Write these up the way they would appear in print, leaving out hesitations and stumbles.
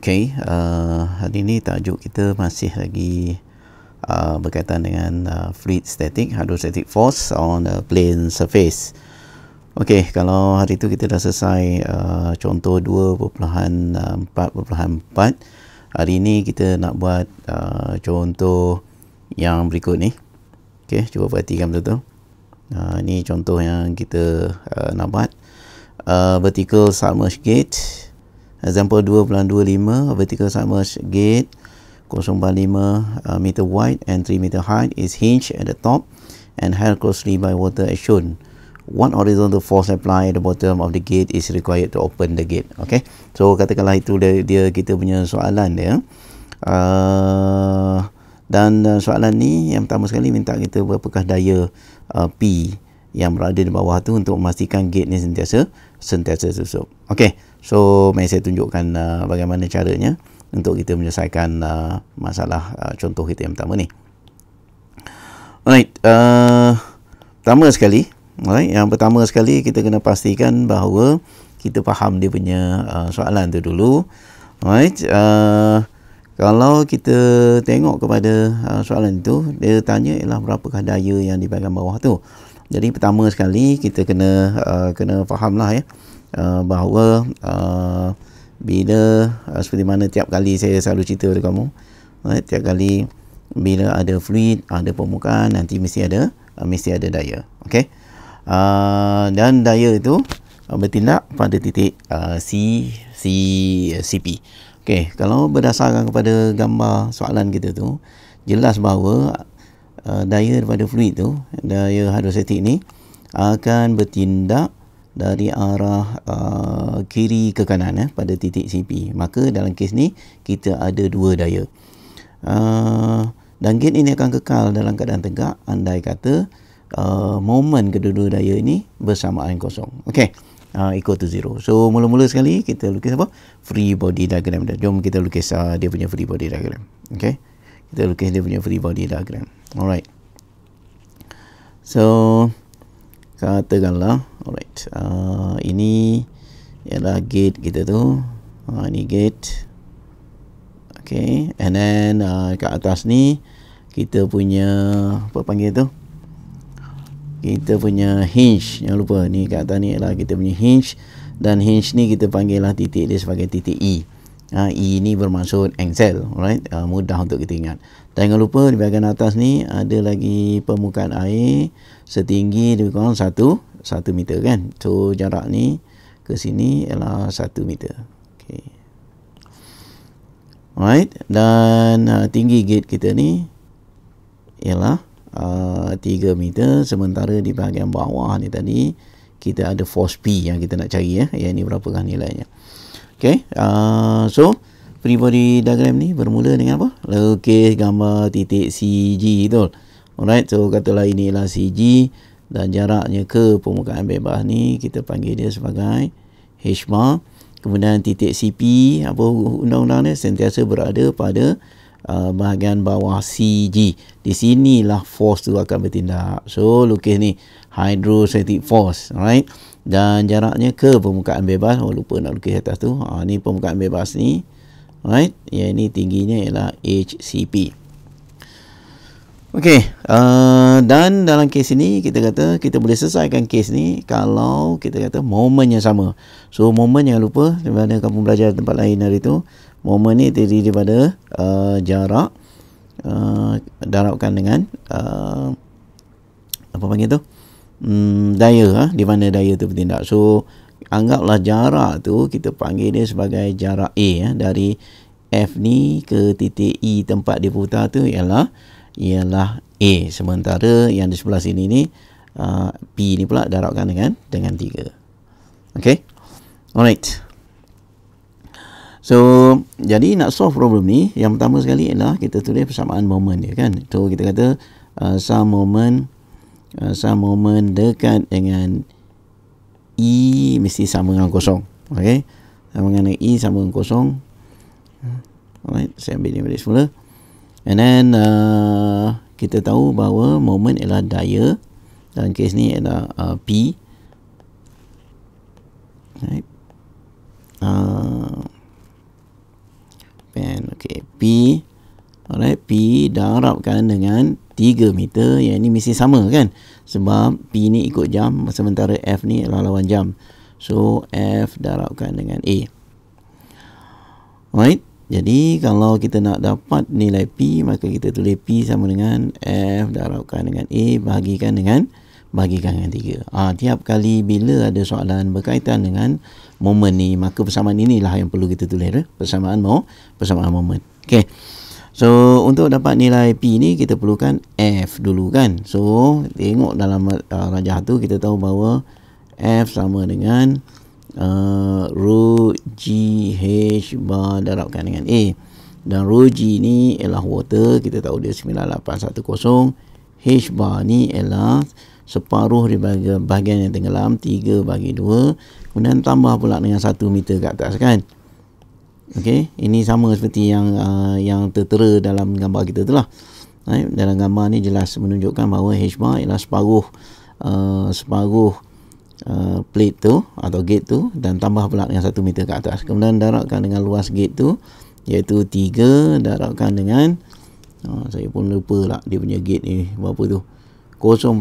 Okay, hari ini tajuk kita masih lagi berkaitan dengan fluid static, hydrostatic force on a plane surface. Okay, kalau hari itu kita dah selesai contoh 2.4.4, hari ini kita nak buat contoh yang berikut ni. Okay, cuba perhatikan betul-betul. Ini contoh yang kita nak buat. Vertical submerged gate. Example 2.25, vertical submerged gate 0.5 meter wide and 3 meter high is hinged at the top and held closely by water as shown. What horizontal force applied at the bottom of the gate is required to open the gate. Okay, so katakanlah itu dia kita punya soalan dia. Dan soalan ni yang pertama sekali minta kita berapakah daya P yang berada di bawah tu untuk memastikan gate ni sentiasa tutup. Okey, so mari saya tunjukkan bagaimana caranya untuk kita menyelesaikan masalah contoh kita yang pertama ni. Alright, yang pertama sekali kita kena pastikan bahawa kita faham dia punya soalan tu dulu. Alright, kalau kita tengok kepada soalan itu, dia tanya ialah berapakah daya yang di bahagian bawah tu. Jadi pertama sekali kita kena fahamlah ya, bahawa bila seperti mana tiap kali saya selalu cerita kepada kamu, tiap kali bila ada fluid, ada permukaan, nanti mesti ada daya. Okey, dan daya itu bertindak pada titik CP. Okey, kalau berdasarkan kepada gambar soalan kita tu, jelas bahawa daya daripada fluid tu, daya hidrostatik ni akan bertindak dari arah kiri ke kanan pada titik CP. Maka dalam kes ni kita ada dua daya. Dan gate ini akan kekal dalam keadaan tegak andai kata moment kedua-dua daya ini bersamaan kosong. Okey, equal to zero. So mula-mula sekali kita lukis apa? Free body diagram. Jom kita lukis dia punya free body diagram. Okey, kita lukis dia punya free body diagram. Alright. So katakanlah, alright, ini ialah gate kita tu. Ini gate. Okay, and then kat atas ni kita punya apa panggil tu? Kita punya hinge. Jangan lupa ni kat atas ni ialah kita punya hinge, dan hinge ni kita panggil lah titik dia sebagai titik E. E ni bermaksud angsel, alright, mudah untuk kita ingat. Dan jangan lupa di bahagian atas ni ada lagi permukaan air setinggi lebih kurang 1 meter kan. So jarak ni ke sini ialah 1 meter. Okay, alright, dan tinggi gate kita ni ialah 3 meter, sementara di bahagian bawah ni tadi kita ada force P yang kita nak cari ya. Yang ni berapakah nilainya. Okay, so free body diagram ni bermula dengan apa? Lukis gambar titik CG tu. Alright, so katalah ini ialah CG dan jaraknya ke permukaan bebas ni kita panggil dia sebagai H bar. Kemudian titik CP, apa undang-undang dia? Sentiasa berada pada bahagian bawah CG. Di sinilah force tu akan bertindak. So lukis ni hydrostatic force, alright. Dan jaraknya ke permukaan bebas, lupa nak lukis atas tu. Ni permukaan bebas ni, alright. Yang ini tingginya ialah HCP. Okey, dan dalam kes ini kita kata kita boleh selesaikan kes ni kalau kita kata momennya sama. So moment jangan lupa, daripada kamu belajar tempat lain hari tu, moment ni terdiri daripada jarak darabkan dengan apa panggil tu, daya, di mana daya tu bertindak. So anggaplah jarak tu kita panggil dia sebagai jarak A dari F ni ke titik E tempat dia putar tu ialah A, sementara yang di sebelah sini ni P ni pula darabkan dengan 3. Okey, alright. So jadi nak solve problem ni, yang pertama sekali ialah kita tulis persamaan moment dia kan. So kita kata some moment dekat dengan E mesti sama dengan kosong. Okey, sama dengan E sama dengan kosong. Alright, saya ambil ni balik semula. And then kita tahu bahawa moment ialah daya, dalam kes ni ialah P. Right. P, alright, P darabkan dengan 3 meter, yang ini mesti sama kan, sebab P ni ikut jam sementara F ni adalah lawan jam. So F darabkan dengan A. Alright, jadi kalau kita nak dapat nilai P, maka kita tulis P sama dengan F darabkan dengan A bahagikan dengan 3. Tiap kali bila ada soalan berkaitan dengan momen ni, maka persamaan inilah yang perlu kita tulis, persamaan momen. Okay. So untuk dapat nilai P ni kita perlukan F dulu kan. So tengok dalam rajah tu kita tahu bahawa F sama dengan rho G H bar darabkan dengan A. Dan rho G ni ialah water, kita tahu dia 9810. H bar ni ialah separuh di bahagian yang tenggelam, 3 bagi 2. Kemudian tambah pula dengan 1 meter ke atas kan. Okey, ini sama seperti yang tertera dalam gambar kita tu lah. Dalam gambar ni jelas menunjukkan bahawa H bar ialah separuh plate tu atau gate tu, dan tambah pula dengan 1 meter ke atas. Kemudian darabkan dengan luas gate tu, iaitu 3 darabkan dengan saya pun lupa lah dia punya gate ni berapa tu, 0.5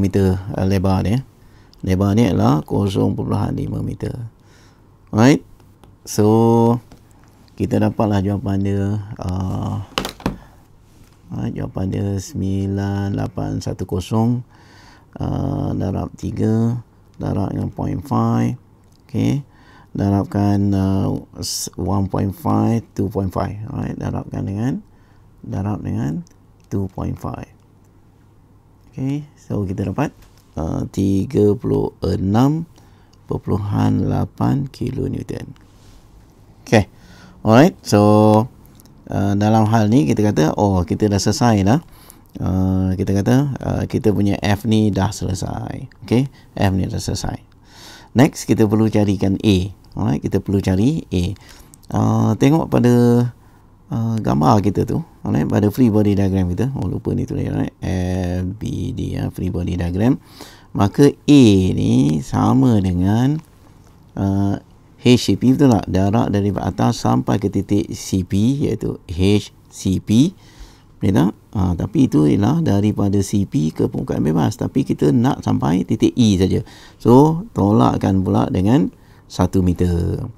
meter lebar dia. Lebar ni adalah 0.5 meter. Alright, so kita dapatlah jawapan dia. Jawapan dia 9810 darab 3 darab dengan 0.5. Okay, darabkan 1.5 2.5. Alright, darab dengan 2.5. Okay, so kita dapat 36.8 kilonewton. Okay, alright, so dalam hal ni kita kata kita dah selesai dah. Kita kata kita punya F ni dah selesai. Okay, F ni dah selesai. Next kita perlu carikan A. Alright, kita perlu cari A. Tengok pada gambar kita tu, alright, pada free body diagram kita. Lupa ni tulis, alright, FBD, free body diagram. Maka A ni sama dengan HCP, betul tak? Jarak dari atas sampai ke titik CP, iaitu HCP. Betul tak? Tapi itu ialah daripada CP ke permukaan bebas, tapi kita nak sampai titik E saja. So tolakkan pula dengan 1 meter.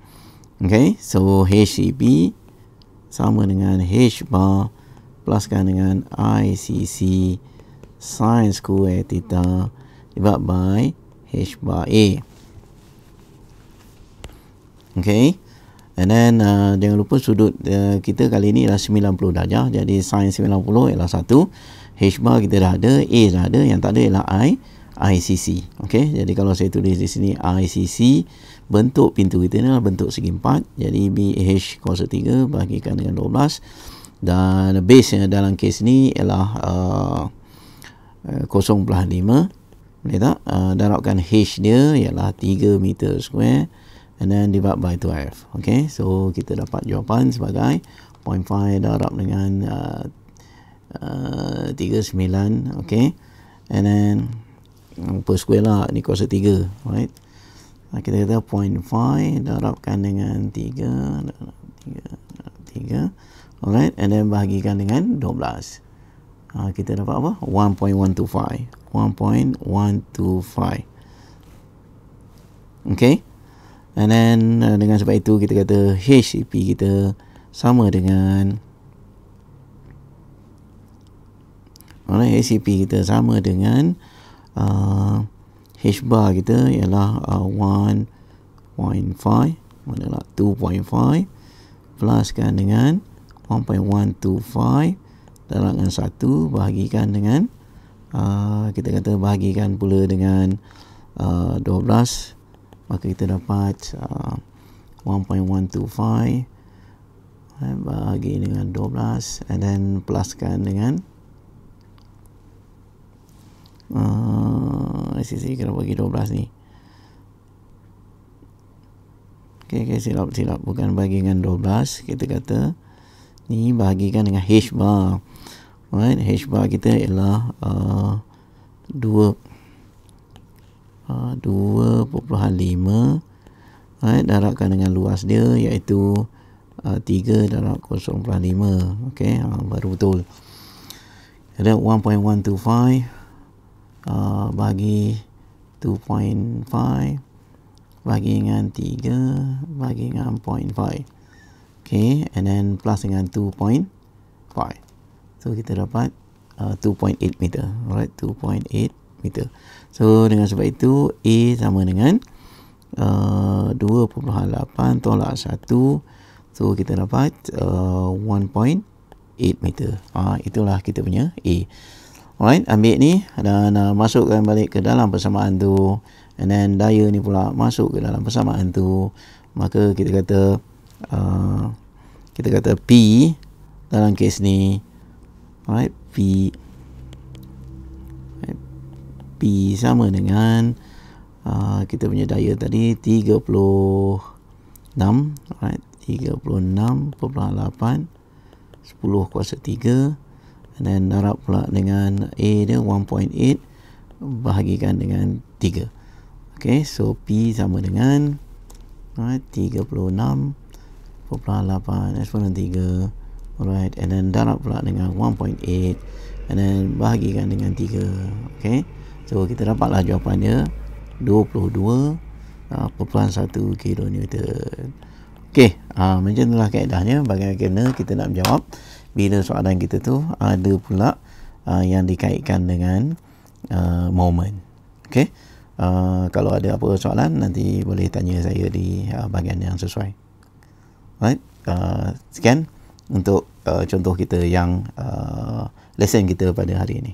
Okay, so HCP sama dengan H bar pluskan dengan ICC sin square theta divided by H bar A. Okay, and then jangan lupa sudut kita kali ini adalah 90 darjah, jadi sin 90 ialah 1. H bar kita dah ada, A dah ada, yang tak ada ialah ICC. Okay, jadi kalau saya tulis di sini ICC, bentuk pintu kita ni adalah bentuk segi 4, jadi BH kuasa 3 bahagikan dengan 12, dan base yang dalam kes ni ialah 0.5. Boleh tak? Darabkan H dia ialah 3 meter square and then divide by 12. Okay, so kita dapat jawapan sebagai 0.5 darab dengan 39. Okay, and then per square lah, ni kuasa 3. Right, kita kata 0.5 darabkan dengan 3. Alright, and then bahagikan dengan 12. Kita dapat apa? 1.125. Okay, and then dengan sebab itu kita kata HCP kita sama dengan HCP kita sama dengan H bar kita ialah 1.5 adalah 2.5 pluskan dengan 1.125 darab dengan 1 bahagikan dengan kita kata bahagikan pula dengan 12, maka kita dapat 1.125 bahagi dengan 12 and then pluskan dengan sisi kena bagi 12 ni. Okay, silap bukan bagi dengan 12, kita kata ni bahagikan dengan H bar. Right, H bar kita ialah 2.5, right, darabkan dengan luas dia iaitu 3 darab 0.5. Okey, baru betul. Ada 1.125 bagi 2.5 bagi dengan 3 bagi dengan 0.5. Okay, and then plus dengan 2.5. So kita dapat 2.8 meter. Alright, 2.8 meter. So dengan sebab itu A sama dengan 2.8 tolak 1. So kita dapat 1.8 meter. Itulah kita punya A. Alright, ambil ni dan masukkan balik ke dalam persamaan tu. And then daya ni pula masuk ke dalam persamaan tu. Maka kita kata P dalam kes ni, alright, P sama dengan kita punya daya tadi 36, alright, 36.8 10 kuasa 3, and then darab pula dengan A dia 1.8 bahagikan dengan 3. Okay, so P sama dengan 36.8 eksponen 3, alright, and then darab pula dengan 1.8 and then bahagikan dengan 3. Okay, so kita dapatlah jawapan dia 22.1 kilonewton. Okay, macam itulah kaedahnya bagaimana kita nak menjawab bila soalan kita tu ada pula yang dikaitkan dengan moment. Okay, kalau ada apa soalan nanti boleh tanya saya di bahagian yang sesuai. Right, sekian untuk contoh kita yang lesson kita pada hari ini.